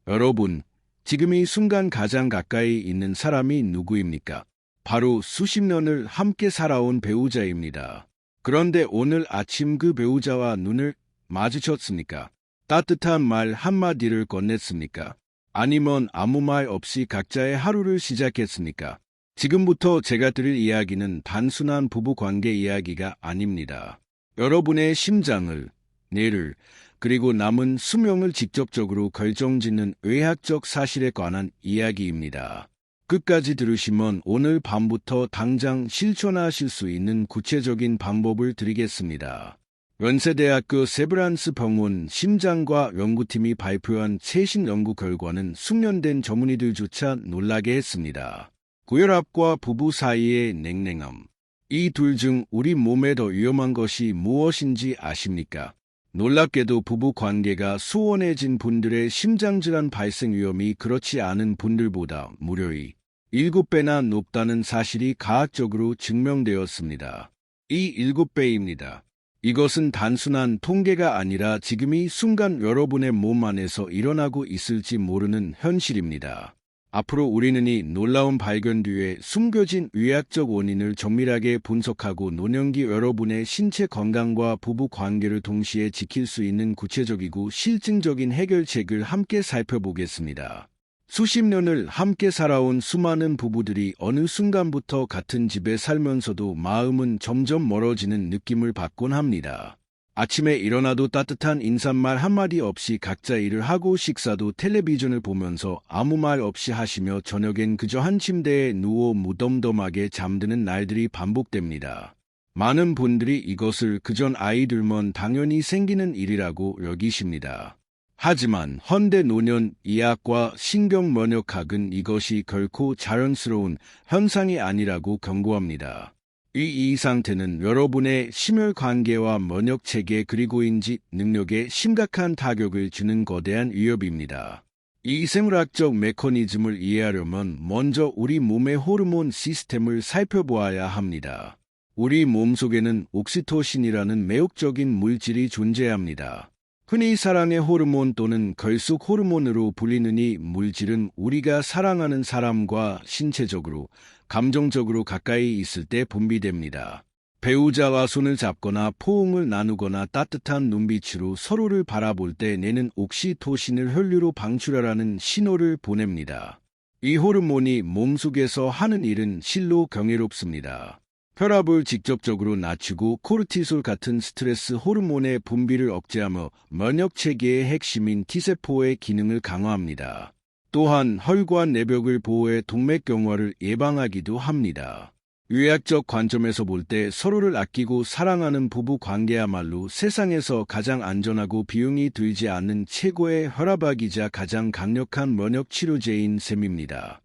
여러분, 지금 이 순간 가장 가까이 있는 사람이 누구입니까? 바로 수십 년을 함께 살아온 배우자입니다. 그런데 오늘 아침 그 배우자와 눈을 마주쳤습니까? 따뜻한 말 한마디를 건넸습니까? 아니면 아무 말 없이 각자의 하루를 시작했습니까? 지금부터 제가 드릴 이야기는 단순한 부부관계 이야기가 아닙니다. 여러분의 심장을, 뇌를, 그리고 남은 수명을 직접적으로 결정짓는 의학적 사실에 관한 이야기입니다. 끝까지 들으시면 오늘 밤부터 당장 실천하실 수 있는 구체적인 방법을 드리겠습니다. 연세대학교 세브란스 병원 심장과 연구팀이 발표한 최신 연구 결과는 숙련된 전문의들조차 놀라게 했습니다. 고혈압과 부부 사이의 냉랭함. 이 둘 중 우리 몸에 더 위험한 것이 무엇인지 아십니까? 놀랍게도 부부 관계가 소원해진 분들의 심장질환 발생 위험이 그렇지 않은 분들보다 무려 7배나 높다는 사실이 과학적으로 증명되었습니다. 이 7배입니다. 이것은 단순한 통계가 아니라 지금 이 순간 여러분의 몸 안에서 일어나고 있을지 모르는 현실입니다. 앞으로 우리는 이 놀라운 발견 뒤에 숨겨진 의학적 원인을 정밀하게 분석하고 노년기 여러분의 신체 건강과 부부 관계를 동시에 지킬 수 있는 구체적이고 실증적인 해결책을 함께 살펴보겠습니다. 수십 년을 함께 살아온 수많은 부부들이 어느 순간부터 같은 집에 살면서도 마음은 점점 멀어지는 느낌을 받곤 합니다. 아침에 일어나도 따뜻한 인사말 한마디 없이 각자 일을 하고 식사도 텔레비전을 보면서 아무 말 없이 하시며 저녁엔 그저 한 침대에 누워 무덤덤하게 잠드는 날들이 반복됩니다. 많은 분들이 이것을 그전 아이들만 당연히 생기는 일이라고 여기십니다. 하지만 현대 노년 의학과 신경면역학은 이것이 결코 자연스러운 현상이 아니라고 경고합니다. 이 상태는 여러분의 심혈관계와 면역체계 그리고 인지 능력에 심각한 타격을 주는 거대한 위협입니다. 이 생물학적 메커니즘을 이해하려면 먼저 우리 몸의 호르몬 시스템을 살펴보아야 합니다. 우리 몸속에는 옥시토신이라는 매혹적인 물질이 존재합니다. 흔히 사랑의 호르몬 또는 결속 호르몬으로 불리는 이 물질은 우리가 사랑하는 사람과 신체적으로, 감정적으로 가까이 있을 때 분비됩니다. 배우자와 손을 잡거나 포옹을 나누거나 따뜻한 눈빛으로 서로를 바라볼 때 뇌는 옥시토신을 혈류로 방출하라는 신호를 보냅니다. 이 호르몬이 몸속에서 하는 일은 실로 경이롭습니다. 혈압을 직접적으로 낮추고 코르티솔 같은 스트레스 호르몬의 분비를 억제하며 면역체계의 핵심인 T세포의 기능을 강화합니다. 또한 혈관 내벽을 보호해 동맥경화를 예방하기도 합니다. 의학적 관점에서 볼 때 서로를 아끼고 사랑하는 부부 관계야말로 세상에서 가장 안전하고 비용이 들지 않는 최고의 혈압약이자 가장 강력한 면역 치료제인 셈입니다.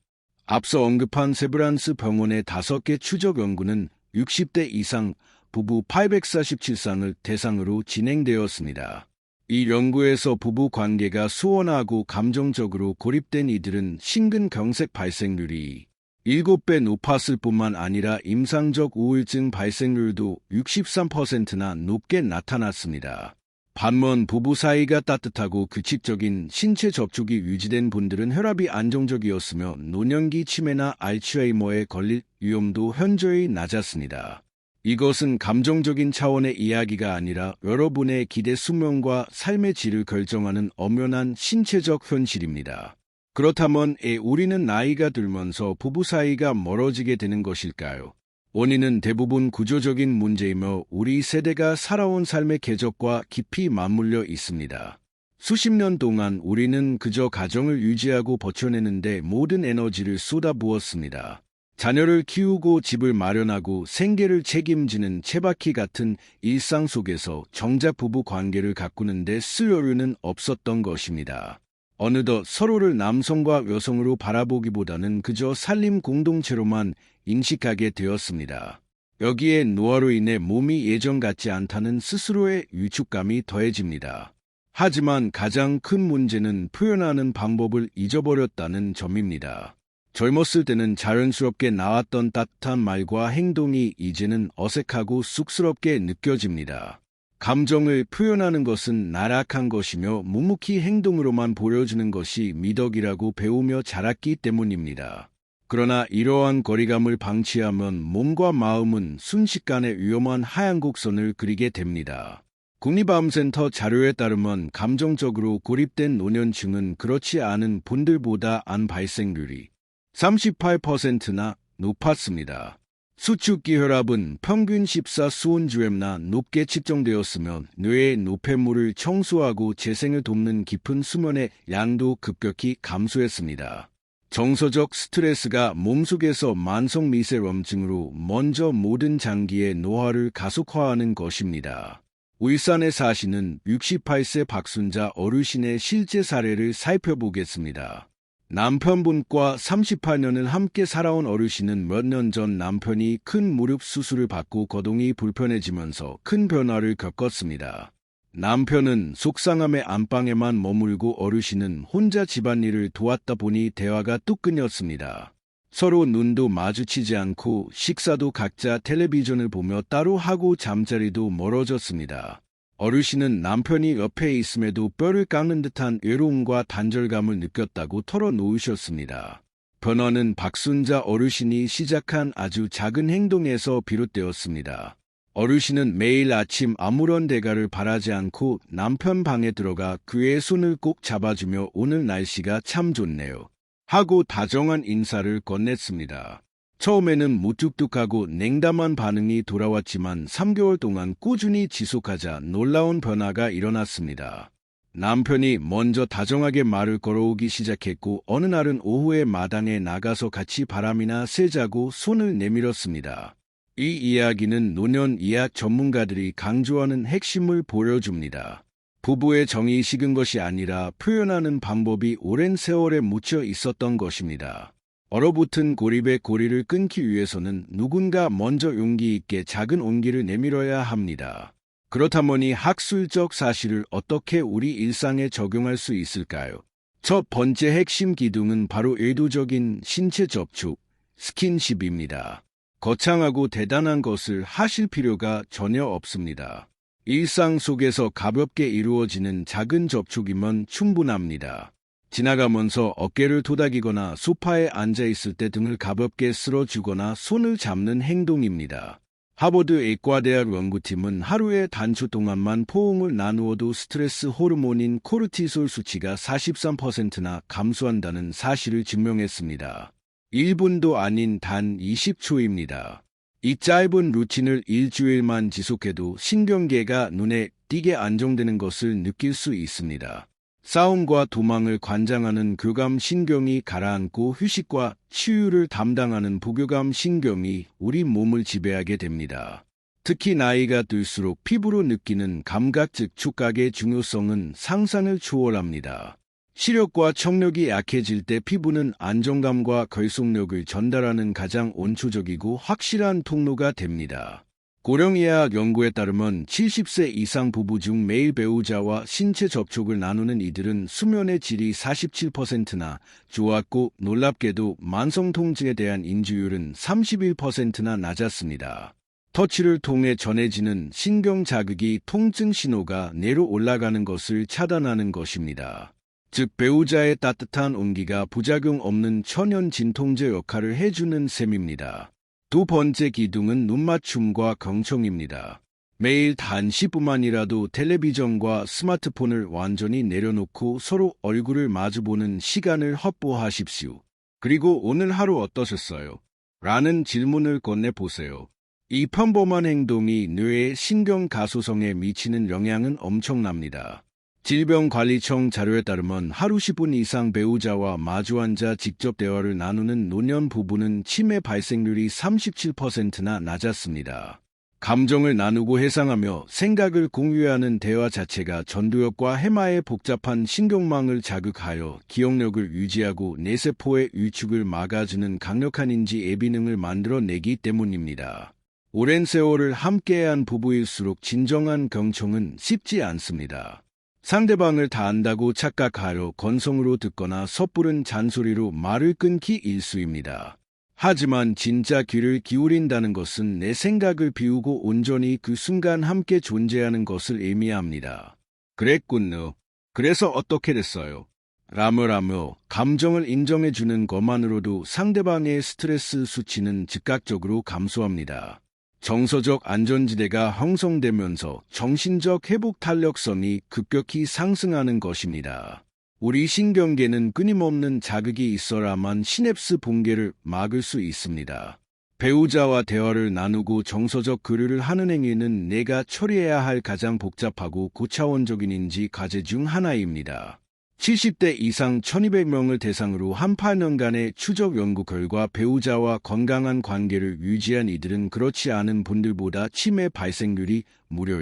앞서 언급한 세브란스 병원의 5개 추적 연구는 60대 이상 부부 847쌍을 대상으로 진행되었습니다. 이 연구에서 부부 관계가 소원하고 감정적으로 고립된 이들은 심근경색 발생률이 7배 높았을 뿐만 아니라 임상적 우울증 발생률도 63%나 높게 나타났습니다. 반면 부부 사이가 따뜻하고 규칙적인 신체 접촉이 유지된 분들은 혈압이 안정적이었으며 노년기 치매나 알츠하이머에 걸릴 위험도 현저히 낮았습니다. 이것은 감정적인 차원의 이야기가 아니라 여러분의 기대 수명과 삶의 질을 결정하는 엄연한 신체적 현실입니다. 그렇다면 우리는 나이가 들면서 부부 사이가 멀어지게 되는 것일까요? 원인은 대부분 구조적인 문제이며 우리 세대가 살아온 삶의 궤적과 깊이 맞물려 있습니다. 수십 년 동안 우리는 그저 가정을 유지하고 버텨내는데 모든 에너지를 쏟아부었습니다. 자녀를 키우고 집을 마련하고 생계를 책임지는 쳇바퀴 같은 일상 속에서 정작 부부 관계를 가꾸는데 쓸 여유는 없었던 것입니다. 어느덧 서로를 남성과 여성으로 바라보기보다는 그저 살림 공동체로만 인식하게 되었습니다. 여기에 노화로 인해 몸이 예전 같지 않다는 스스로의 위축감이 더해집니다. 하지만 가장 큰 문제는 표현하는 방법을 잊어버렸다는 점입니다. 젊었을 때는 자연스럽게 나왔던 따뜻한 말과 행동이 이제는 어색하고 쑥스럽게 느껴집니다. 감정을 표현하는 것은 나락한 것이며 묵묵히 행동으로만 보여주는 것이 미덕이라고 배우며 자랐기 때문입니다. 그러나 이러한 거리감을 방치하면 몸과 마음은 순식간에 위험한 하얀 곡선을 그리게 됩니다. 국립암센터 자료에 따르면 감정적으로 고립된 노년층은 그렇지 않은 분들보다 암 발생률이 38%나 높았습니다. 수축기 혈압은 평균 14수온주엠나 높게 측정되었으며 뇌의 노폐물을 청소하고 재생을 돕는 깊은 수면의 양도 급격히 감소했습니다. 정서적 스트레스가 몸속에서 만성 미세럼증으로 먼저 모든 장기의 노화를 가속화하는 것입니다. 울산에 사시는 68세 박순자 어르신의 실제 사례를 살펴보겠습니다. 남편분과 38년을 함께 살아온 어르신은 몇 년 전 남편이 큰 무릎 수술을 받고 거동이 불편해지면서 큰 변화를 겪었습니다. 남편은 속상함에 안방에만 머물고 어르신은 혼자 집안일을 도왔다 보니 대화가 뚝 끊겼습니다. 서로 눈도 마주치지 않고 식사도 각자 텔레비전을 보며 따로 하고 잠자리도 멀어졌습니다. 어르신은 남편이 옆에 있음에도 뼈를 깎는 듯한 외로움과 단절감을 느꼈다고 털어놓으셨습니다. 변화는 박순자 어르신이 시작한 아주 작은 행동에서 비롯되었습니다. 어르신은 매일 아침 아무런 대가를 바라지 않고 남편 방에 들어가 그의 손을 꼭 잡아주며 오늘 날씨가 참 좋네요 하고 다정한 인사를 건넸습니다. 처음에는 무뚝뚝하고 냉담한 반응이 돌아왔지만 3개월 동안 꾸준히 지속하자 놀라운 변화가 일어났습니다. 남편이 먼저 다정하게 말을 걸어오기 시작했고 어느 날은 오후에 마당에 나가서 같이 바람이나 쐬자고 손을 내밀었습니다. 이 이야기는 노년의학 전문가들이 강조하는 핵심을 보여줍니다. 부부의 정이 식은 것이 아니라 표현하는 방법이 오랜 세월에 묻혀 있었던 것입니다. 얼어붙은 고립의 고리를 끊기 위해서는 누군가 먼저 용기 있게 작은 온기를 내밀어야 합니다. 그렇다면 이 학술적 사실을 어떻게 우리 일상에 적용할 수 있을까요? 첫 번째 핵심 기둥은 바로 의도적인 신체 접촉, 스킨십입니다. 거창하고 대단한 것을 하실 필요가 전혀 없습니다. 일상 속에서 가볍게 이루어지는 작은 접촉이면 충분합니다. 지나가면서 어깨를 토닥이거나 소파에 앉아있을 때 등을 가볍게 쓸어주거나 손을 잡는 행동입니다. 하버드 의과대학 연구팀은 하루에 단초 동안만 포옹을 나누어도 스트레스 호르몬인 코르티솔 수치가 43%나 감소한다는 사실을 증명했습니다. 1분도 아닌 단 20초입니다. 이 짧은 루틴을 일주일만 지속해도 신경계가 눈에 띄게 안정되는 것을 느낄 수 있습니다. 싸움과 도망을 관장하는 교감 신경이 가라앉고 휴식과 치유를 담당하는 부교감 신경이 우리 몸을 지배하게 됩니다. 특히 나이가 들수록 피부로 느끼는 감각 즉 촉각의 중요성은 상상을 초월합니다. 시력과 청력이 약해질 때 피부는 안정감과 결속력을 전달하는 가장 원초적이고 확실한 통로가 됩니다. 고령의학 연구에 따르면 70세 이상 부부 중 매일 배우자와 신체 접촉을 나누는 이들은 수면의 질이 47%나 좋았고 놀랍게도 만성 통증에 대한 인지율은 31%나 낮았습니다. 터치를 통해 전해지는 신경 자극이 통증 신호가 뇌로 올라가는 것을 차단하는 것입니다. 즉 배우자의 따뜻한 온기가 부작용 없는 천연 진통제 역할을 해주는 셈입니다. 두 번째 기둥은 눈맞춤과 경청입니다. 매일 단 10분만이라도 텔레비전과 스마트폰을 완전히 내려놓고 서로 얼굴을 마주보는 시간을 확보하십시오. 그리고 오늘 하루 어떠셨어요? 라는 질문을 건네보세요. 이 평범한 행동이 뇌의 신경 가소성에 미치는 영향은 엄청납니다. 질병관리청 자료에 따르면 하루 10분 이상 배우자와 마주 앉아 직접 대화를 나누는 노년 부부는 치매 발생률이 37%나 낮았습니다. 감정을 나누고 해상하며 생각을 공유하는 대화 자체가 전두엽과 해마의 복잡한 신경망을 자극하여 기억력을 유지하고 뇌세포의 위축을 막아주는 강력한 인지 예비능을 만들어내기 때문입니다. 오랜 세월을 함께한 부부일수록 진정한 경청은 쉽지 않습니다. 상대방을 다 안다고 착각하여 건성으로 듣거나 섣부른 잔소리로 말을 끊기 일쑤입니다. 하지만 진짜 귀를 기울인다는 것은 내 생각을 비우고 온전히 그 순간 함께 존재하는 것을 의미합니다. 그랬군요. 그래서 어떻게 됐어요? 라며 감정을 인정해주는 것만으로도 상대방의 스트레스 수치는 즉각적으로 감소합니다. 정서적 안전지대가 형성되면서 정신적 회복 탄력성이 급격히 상승하는 것입니다. 우리 신경계는 끊임없는 자극이 있어야만 시냅스 붕괴를 막을 수 있습니다. 배우자와 대화를 나누고 정서적 교류를 하는 행위는 내가 처리해야 할 가장 복잡하고 고차원적인 인지 과제 중 하나입니다. 70대 이상 1200명을 대상으로 한 8년간의 추적 연구 결과 배우자와 건강한 관계를 유지한 이들은 그렇지 않은 분들보다 치매 발생률이 무려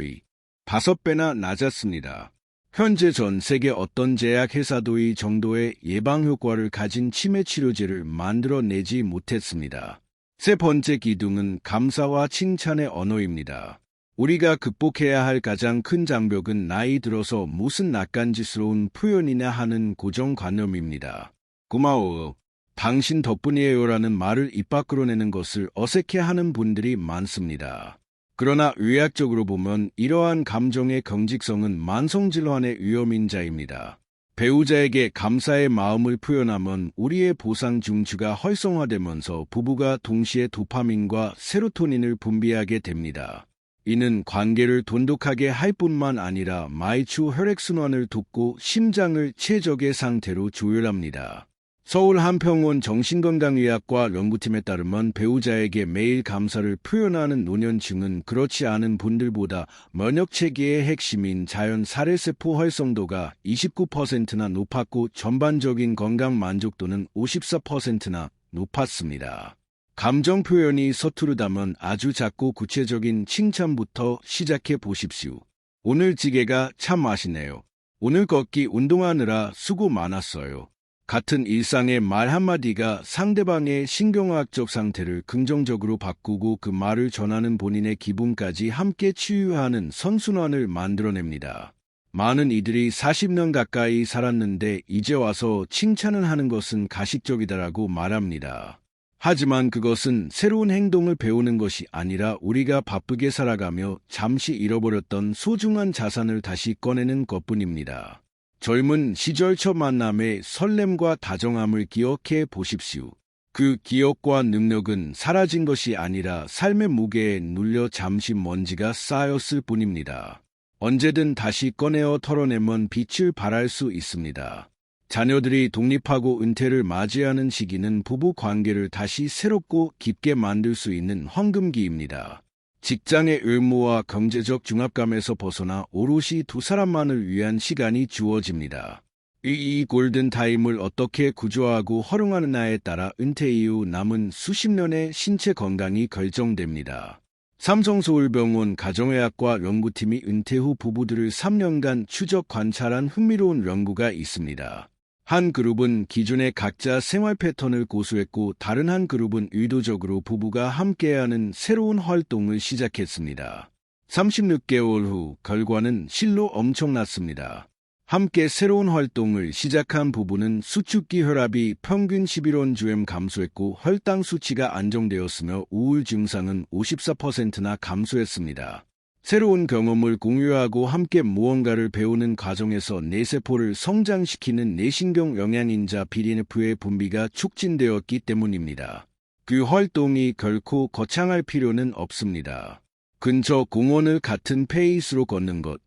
5배나 낮았습니다. 현재 전 세계 어떤 제약회사도 이 정도의 예방효과를 가진 치매 치료제를 만들어내지 못했습니다. 세 번째 기둥은 감사와 칭찬의 언어입니다. 우리가 극복해야 할 가장 큰 장벽은 나이 들어서 무슨 낯간지스러운 표현이나 하는 고정관념입니다. 고마워요. 당신 덕분이에요라는 말을 입 밖으로 내는 것을 어색해하는 분들이 많습니다. 그러나 의학적으로 보면 이러한 감정의 경직성은 만성질환의 위험인자입니다. 배우자에게 감사의 마음을 표현하면 우리의 보상 중추가 활성화되면서 부부가 동시에 도파민과 세로토닌을 분비하게 됩니다. 이는 관계를 돈독하게 할 뿐만 아니라 말초 혈액순환을 돕고 심장을 최적의 상태로 조율합니다. 서울 한평원 정신건강의학과 연구팀에 따르면 배우자에게 매일 감사를 표현하는 노년층은 그렇지 않은 분들보다 면역체계의 핵심인 자연 살해세포 활성도가 29%나 높았고 전반적인 건강 만족도는 54%나 높았습니다. 감정 표현이 서투르다면 아주 작고 구체적인 칭찬부터 시작해 보십시오. 오늘 찌개가 참 맛있네요. 오늘 걷기 운동하느라 수고 많았어요. 같은 일상의 말 한마디가 상대방의 신경학적 상태를 긍정적으로 바꾸고 그 말을 전하는 본인의 기분까지 함께 치유하는 선순환을 만들어냅니다. 많은 이들이 40년 가까이 살았는데 이제 와서 칭찬을 하는 것은 가식적이다라고 말합니다. 하지만 그것은 새로운 행동을 배우는 것이 아니라 우리가 바쁘게 살아가며 잠시 잃어버렸던 소중한 자산을 다시 꺼내는 것뿐입니다. 젊은 시절 첫 만남의 설렘과 다정함을 기억해 보십시오. 그 기억과 능력은 사라진 것이 아니라 삶의 무게에 눌려 잠시 먼지가 쌓였을 뿐입니다. 언제든 다시 꺼내어 털어내면 빛을 발할 수 있습니다. 자녀들이 독립하고 은퇴를 맞이하는 시기는 부부 관계를 다시 새롭고 깊게 만들 수 있는 황금기입니다. 직장의 의무와 경제적 중압감에서 벗어나 오롯이 두 사람만을 위한 시간이 주어집니다. 이 골든타임을 어떻게 구조하고 활용하느냐에 따라 은퇴 이후 남은 수십 년의 신체 건강이 결정됩니다. 삼성서울병원 가정의학과 연구팀이 은퇴 후 부부들을 3년간 추적 관찰한 흥미로운 연구가 있습니다. 한 그룹은 기존의 각자 생활 패턴을 고수했고 다른 한 그룹은 의도적으로 부부가 함께하는 새로운 활동을 시작했습니다. 36개월 후 결과는 실로 엄청났습니다. 함께 새로운 활동을 시작한 부부는 수축기 혈압이 평균 11원 감소했고 혈당 수치가 안정되었으며 우울 증상은 54%나 감소했습니다. 새로운 경험을 공유하고 함께 무언가를 배우는 과정에서 뇌세포를 성장시키는 뇌신경 영양인자 BDNF의 분비가 촉진되었기 때문입니다. 그 활동이 결코 거창할 필요는 없습니다. 근처 공원을 같은 페이스로 걷는 것,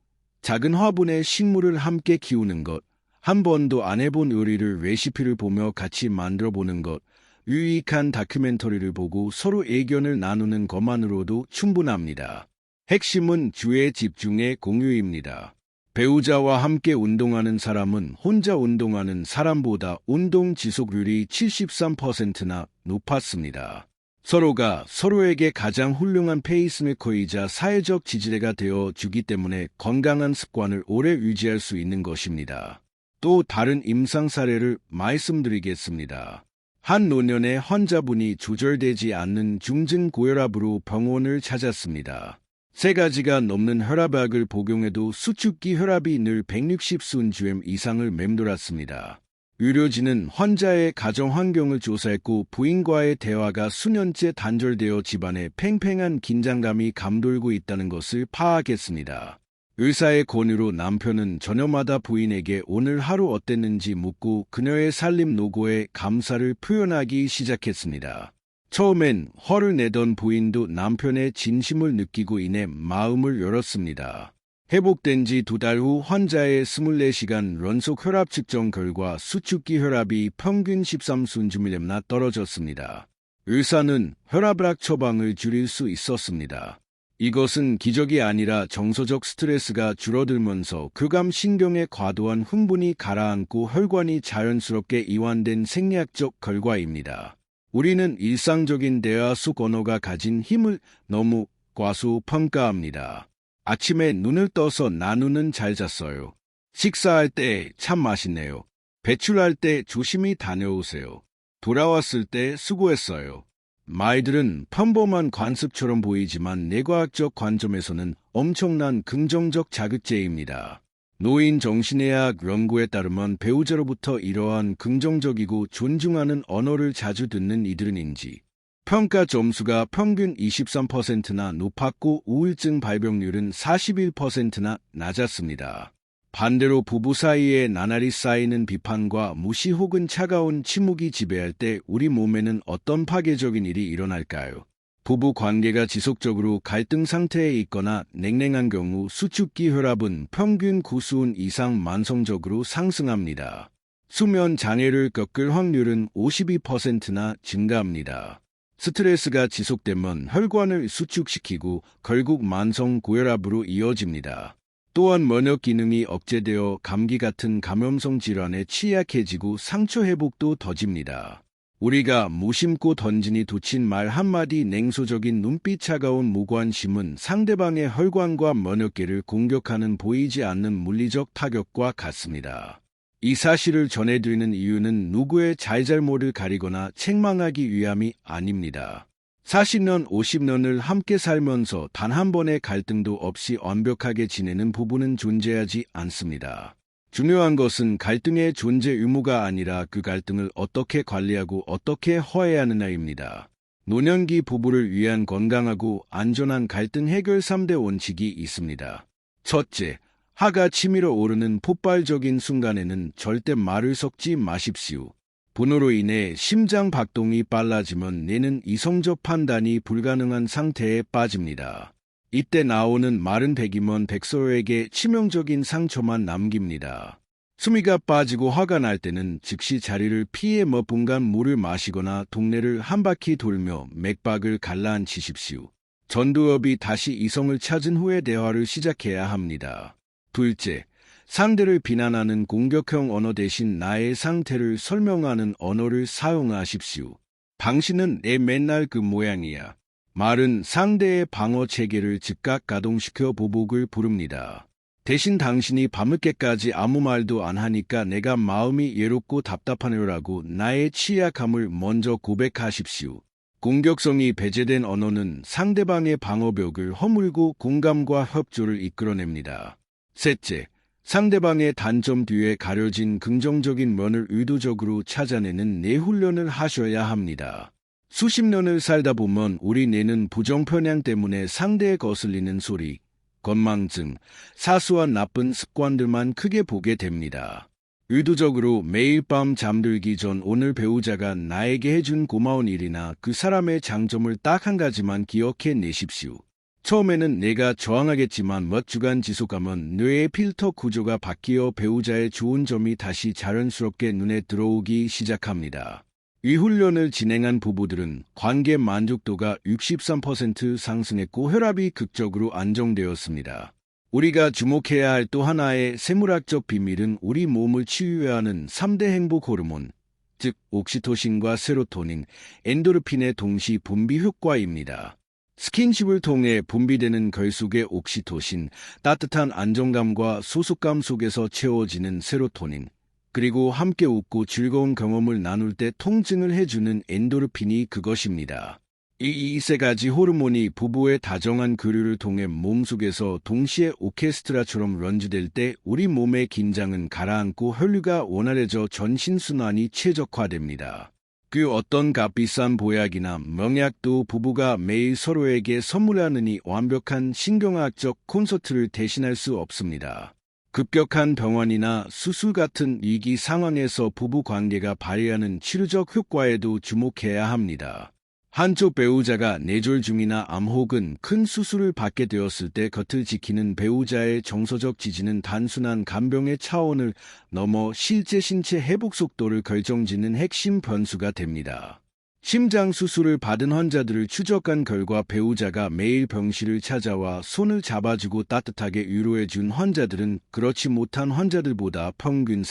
작은 화분의 식물을 함께 키우는 것, 한 번도 안 해본 요리를 레시피를 보며 같이 만들어 보는 것, 유익한 다큐멘터리를 보고 서로 의견을 나누는 것만으로도 충분합니다. 핵심은 주의 집중의 공유입니다. 배우자와 함께 운동하는 사람은 혼자 운동하는 사람보다 운동 지속률이 73%나 높았습니다. 서로가 서로에게 가장 훌륭한 페이스메이커이자 사회적 지지대가 되어 주기 때문에 건강한 습관을 오래 유지할 수 있는 것입니다. 또 다른 임상 사례를 말씀드리겠습니다. 한 노년의 환자분이 조절되지 않는 중증고혈압으로 병원을 찾았습니다. 3가지가 넘는 혈압약을 복용해도 수축기 혈압이 늘 160순 이상을 맴돌았습니다. 의료진은 환자의 가정 환경을 조사했고 부인과의 대화가 수년째 단절되어 집안에 팽팽한 긴장감이 감돌고 있다는 것을 파악했습니다. 의사의 권유로 남편은 저녁마다 부인에게 오늘 하루 어땠는지 묻고 그녀의 살림 노고에 감사를 표현하기 시작했습니다. 처음엔 화를 내던 부인도 남편의 진심을 느끼고 이내 마음을 열었습니다. 회복된 지 2달 후 환자의 24시간 연속 혈압 측정 결과 수축기 혈압이 평균 13순/m나 떨어졌습니다. 의사는 혈압약 처방을 줄일 수 있었습니다. 이것은 기적이 아니라 정서적 스트레스가 줄어들면서 교감신경의 과도한 흥분이 가라앉고 혈관이 자연스럽게 이완된 생리학적 결과입니다. 우리는 일상적인 대화 속 언어가 가진 힘을 너무 과소평가합니다. 아침에 눈을 떠서 나누는 잘 잤어요. 식사할 때 참 맛있네요. 배출할 때 조심히 다녀오세요. 돌아왔을 때 수고했어요. 말들은 평범한 관습처럼 보이지만 뇌과학적 관점에서는 엄청난 긍정적 자극제입니다. 노인 정신의학 연구에 따르면 배우자로부터 이러한 긍정적이고 존중하는 언어를 자주 듣는 이들은인지 평가 점수가 평균 23%나 높았고 우울증 발병률은 41%나 낮았습니다. 반대로 부부 사이에 나날이 쌓이는 비판과 무시 혹은 차가운 침묵이 지배할 때 우리 몸에는 어떤 파괴적인 일이 일어날까요? 부부 관계가 지속적으로 갈등 상태에 있거나 냉랭한 경우 수축기 혈압은 평균 9순 이상 만성적으로 상승합니다. 수면 장애를 겪을 확률은 52%나 증가합니다. 스트레스가 지속되면 혈관을 수축시키고 결국 만성 고혈압으로 이어집니다. 또한 면역 기능이 억제되어 감기 같은 감염성 질환에 취약해지고 상처 회복도 더집니다. 우리가 무심코 던지니 도친 말 한마디, 냉소적인 눈빛, 차가운 무관심은 상대방의 혈관과 면역계를 공격하는 보이지 않는 물리적 타격과 같습니다. 이 사실을 전해드리는 이유는 누구의 잘잘못을 가리거나 책망하기 위함이 아닙니다. 40년, 50년을 함께 살면서 단 한 번의 갈등도 없이 완벽하게 지내는 부부는 존재하지 않습니다. 중요한 것은 갈등의 존재 의무가 아니라 그 갈등을 어떻게 관리하고 어떻게 화해하느냐입니다. 노년기 부부를 위한 건강하고 안전한 갈등 해결 3대 원칙이 있습니다. 첫째, 하가 치밀어 오르는 폭발적인 순간에는 절대 말을 섞지 마십시오. 분노로 인해 심장 박동이 빨라지면 뇌는 이성적 판단이 불가능한 상태에 빠집니다. 이때 나오는 말은 백이면 백서로에게 치명적인 상처만 남깁니다. 수미가 빠지고 화가 날 때는 즉시 자리를 피해 몇 분간 물을 마시거나 동네를 한 바퀴 돌며 맥박을 가라앉히십시오. 전두엽이 다시 이성을 찾은 후에 대화를 시작해야 합니다. 둘째, 상대를 비난하는 공격형 언어 대신 나의 상태를 설명하는 언어를 사용하십시오. 당신은 내 맨날 그 모양이야. 말은 상대의 방어 체계를 즉각 가동시켜 보복을 부릅니다. 대신 당신이 밤늦게까지 아무 말도 안 하니까 내가 마음이 외롭고 답답하네요라고 나의 취약함을 먼저 고백하십시오. 공격성이 배제된 언어는 상대방의 방어벽을 허물고 공감과 협조를 이끌어냅니다. 셋째, 상대방의 단점 뒤에 가려진 긍정적인 면을 의도적으로 찾아내는 뇌 훈련을 하셔야 합니다. 수십 년을 살다 보면 우리 뇌는 부정 편향 때문에 상대에 거슬리는 소리, 건망증, 사소한 나쁜 습관들만 크게 보게 됩니다. 의도적으로 매일 밤 잠들기 전 오늘 배우자가 나에게 해준 고마운 일이나 그 사람의 장점을 딱 한 가지만 기억해 내십시오. 처음에는 내가 저항하겠지만 몇 주간 지속하면 뇌의 필터 구조가 바뀌어 배우자의 좋은 점이 다시 자연스럽게 눈에 들어오기 시작합니다. 이 훈련을 진행한 부부들은 관계 만족도가 63% 상승했고 혈압이 극적으로 안정되었습니다. 우리가 주목해야 할 또 하나의 생물학적 비밀은 우리 몸을 치유하는 3대 행복 호르몬, 즉 옥시토신과 세로토닌, 엔도르핀의 동시 분비 효과입니다. 스킨십을 통해 분비되는 결속의 옥시토신, 따뜻한 안정감과 소속감 속에서 채워지는 세로토닌, 그리고 함께 웃고 즐거운 경험을 나눌 때 통증을 해주는 엔도르핀이 그것입니다. 이 세 가지 호르몬이 부부의 다정한 교류를 통해 몸속에서 동시에 오케스트라처럼 연주될 때 우리 몸의 긴장은 가라앉고 혈류가 원활해져 전신순환이 최적화됩니다. 그 어떤 값비싼 보약이나 명약도 부부가 매일 서로에게 선물하느니 완벽한 신경학적 콘서트를 대신할 수 없습니다. 급격한 병원이나 수술 같은 위기 상황에서 부부 관계가 발휘하는 치료적 효과에도 주목해야 합니다. 한쪽 배우자가 뇌졸 중이나 암 혹은 큰 수술을 받게 되었을 때 곁을 지키는 배우자의 정서적 지지는 단순한 간병의 차원을 넘어 실제 신체 회복 속도를 결정짓는 핵심 변수가 됩니다. 심장 수술을 받은 환자들을 추적한 결과 배우자가 매일 병실을 찾아와 손을 잡아주고 따뜻하게 위로해준 환자들은 그렇지 못한 환자들보다 평균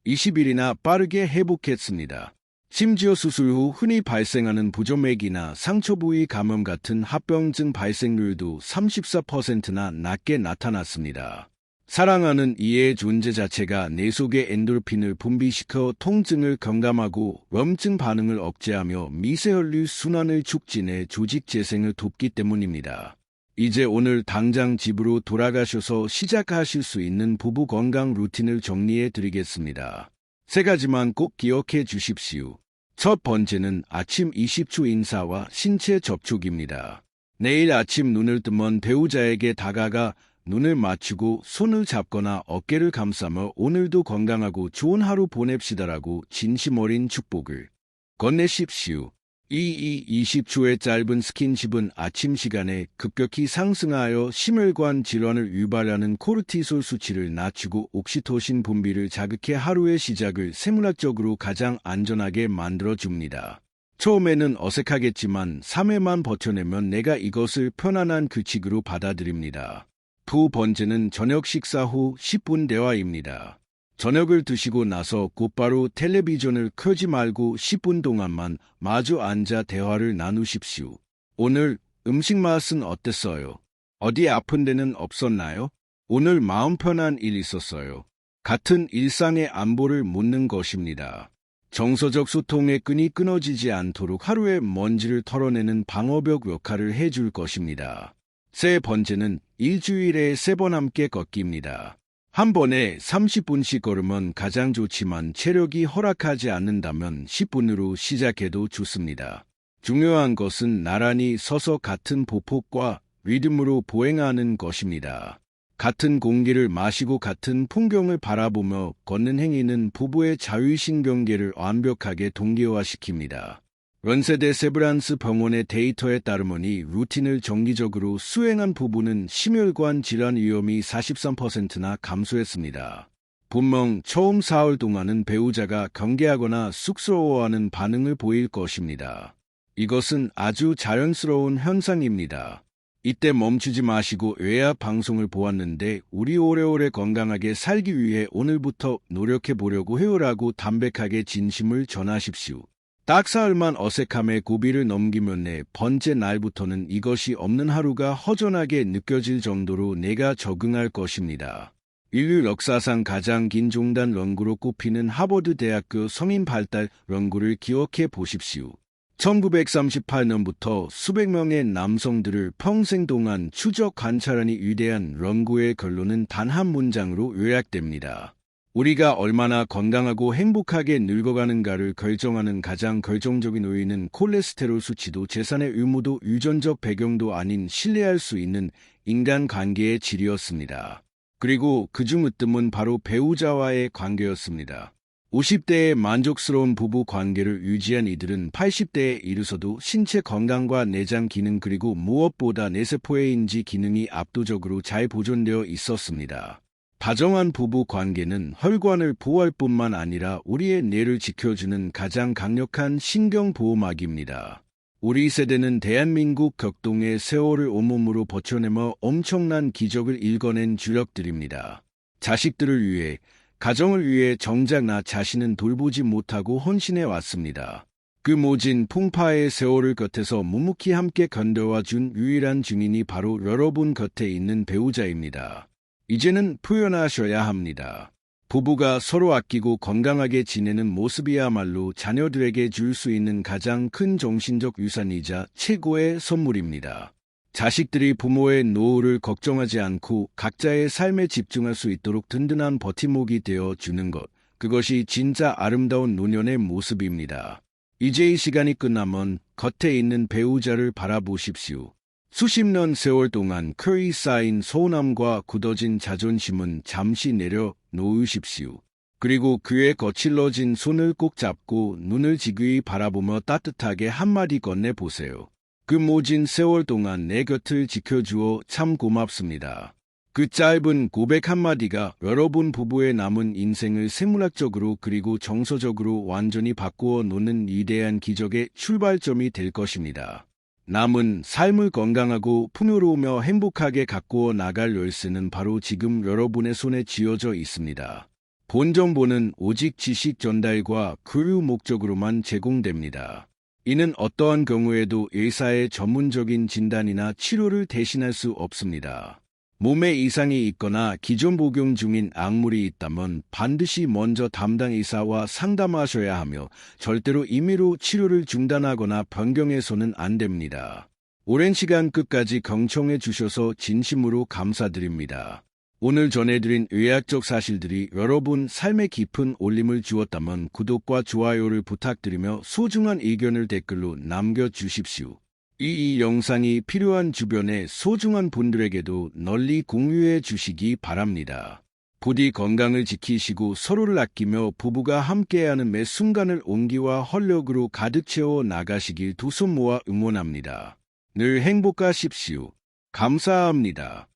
20일이나 빠르게 회복했습니다. 심지어 수술 후 흔히 발생하는 부종맥이나 상처 부위 감염 같은 합병증 발생률도 34%나 낮게 나타났습니다. 사랑하는 이의 존재 자체가 뇌 속의 엔돌핀을 분비시켜 통증을 경감하고 염증 반응을 억제하며 미세혈류 순환을 촉진해 조직 재생을 돕기 때문입니다. 이제 오늘 당장 집으로 돌아가셔서 시작하실 수 있는 부부 건강 루틴을 정리해 드리겠습니다. 3가지만 꼭 기억해 주십시오. 첫 번째는 아침 20초 인사와 신체 접촉입니다. 내일 아침 눈을 뜨면 배우자에게 다가가 눈을 맞추고 손을 잡거나 어깨를 감싸며 오늘도 건강하고 좋은 하루 보냅시다라고 진심 어린 축복을 건네십시오. 이 20초의 짧은 스킨십은 아침 시간에 급격히 상승하여 심혈관 질환을 유발하는 코르티솔 수치를 낮추고 옥시토신 분비를 자극해 하루의 시작을 생물학적으로 가장 안전하게 만들어줍니다. 처음에는 어색하겠지만 3회만 버텨내면 내가 이것을 편안한 규칙으로 받아들입니다. 두 번째는 저녁 식사 후 10분 대화입니다. 저녁을 드시고 나서 곧바로 텔레비전을 켜지 말고 10분 동안만 마주 앉아 대화를 나누십시오. 오늘 음식 맛은 어땠어요? 어디 아픈 데는 없었나요? 오늘 마음 편한 일 있었어요? 같은 일상의 안보를 묻는 것입니다. 정서적 소통의 끈이 끊어지지 않도록 하루의 먼지를 털어내는 방어벽 역할을 해줄 것입니다. 세 번째는 일주일에 3번 함께 걷기입니다. 한 번에 30분씩 걸으면 가장 좋지만 체력이 허락하지 않는다면 10분으로 시작해도 좋습니다. 중요한 것은 나란히 서서 같은 보폭과 리듬으로 보행하는 것입니다. 같은 공기를 마시고 같은 풍경을 바라보며 걷는 행위는 부부의 자율신경계를 완벽하게 동기화시킵니다. 런세대 세브란스 병원의 데이터에 따르면 이 루틴을 정기적으로 수행한 부부는 심혈관 질환 위험이 43%나 감소했습니다. 분명 처음 4월 동안은 배우자가 경계하거나 쑥스러워하는 반응을 보일 것입니다. 이것은 아주 자연스러운 현상입니다. 이때 멈추지 마시고 외야 방송을 보았는데 우리 오래오래 건강하게 살기 위해 오늘부터 노력해 보려고 해요라고 담백하게 진심을 전하십시오. 딱 사흘만 어색함의 고비를 넘기면 네 번째 날부터는 이것이 없는 하루가 허전하게 느껴질 정도로 내가 적응할 것입니다. 인류 역사상 가장 긴 종단 연구로 꼽히는 하버드 대학교 성인 발달 연구를 기억해 보십시오. 1938년부터 수백 명의 남성들을 평생 동안 추적 관찰하니 위대한 연구의 결론은 단 한 문장으로 요약됩니다. 우리가 얼마나 건강하고 행복하게 늙어가는가를 결정하는 가장 결정적인 요인은 콜레스테롤 수치도 재산의 의무도 유전적 배경도 아닌 신뢰할 수 있는 인간관계의 질이었습니다. 그리고 그중 으뜸은 바로 배우자와의 관계였습니다. 50대의 만족스러운 부부 관계를 유지한 이들은 80대에 이르서도 신체 건강과 내장 기능 그리고 무엇보다 뇌세포의 인지 기능이 압도적으로 잘 보존되어 있었습니다. 다정한 부부 관계는 혈관을 보호할 뿐만 아니라 우리의 뇌를 지켜주는 가장 강력한 신경보호막입니다. 우리 세대는 대한민국 격동의 세월을 온몸으로 버텨내며 엄청난 기적을 일궈낸 주력들입니다. 자식들을 위해, 가정을 위해 정작 나 자신은 돌보지 못하고 헌신해 왔습니다. 그 모진 풍파의 세월을 곁에서 묵묵히 함께 견뎌와 준 유일한 증인이 바로 여러분 곁에 있는 배우자입니다. 이제는 표현하셔야 합니다. 부부가 서로 아끼고 건강하게 지내는 모습이야말로 자녀들에게 줄 수 있는 가장 큰 정신적 유산이자 최고의 선물입니다. 자식들이 부모의 노후를 걱정하지 않고 각자의 삶에 집중할 수 있도록 든든한 버팀목이 되어 주는 것, 그것이 진짜 아름다운 노년의 모습입니다. 이제 이 시간이 끝나면 겉에 있는 배우자를 바라보십시오. 수십 년 세월 동안 크이 쌓인 서운함과 굳어진 자존심은 잠시 내려놓으십시오. 그리고 그의 거칠러진 손을 꼭 잡고 눈을 지그이 바라보며 따뜻하게 한마디 건네보세요. 그 모진 세월 동안 내 곁을 지켜주어 참 고맙습니다. 그 짧은 고백 한마디가 여러분 부부의 남은 인생을 생물학적으로 그리고 정서적으로 완전히 바꾸어 놓는 위대한 기적의 출발점이 될 것입니다. 남은 삶을 건강하고 풍요로우며 행복하게 가꾸어 나갈 열쇠는 바로 지금 여러분의 손에 쥐어져 있습니다. 본 정보는 오직 지식 전달과 교류 목적으로만 제공됩니다. 이는 어떠한 경우에도 의사의 전문적인 진단이나 치료를 대신할 수 없습니다. 몸에 이상이 있거나 기존 복용 중인 약물이 있다면 반드시 먼저 담당 의사와 상담하셔야 하며 절대로 임의로 치료를 중단하거나 변경해서는 안 됩니다. 오랜 시간 끝까지 경청해 주셔서 진심으로 감사드립니다. 오늘 전해드린 의학적 사실들이 여러분 삶에 깊은 울림을 주었다면 구독과 좋아요를 부탁드리며 소중한 의견을 댓글로 남겨주십시오. 이 영상이 필요한 주변의 소중한 분들에게도 널리 공유해 주시기 바랍니다. 부디 건강을 지키시고 서로를 아끼며 부부가 함께하는 매 순간을 온기와 활력으로 가득 채워 나가시길 두 손 모아 응원합니다. 늘 행복하십시오. 감사합니다.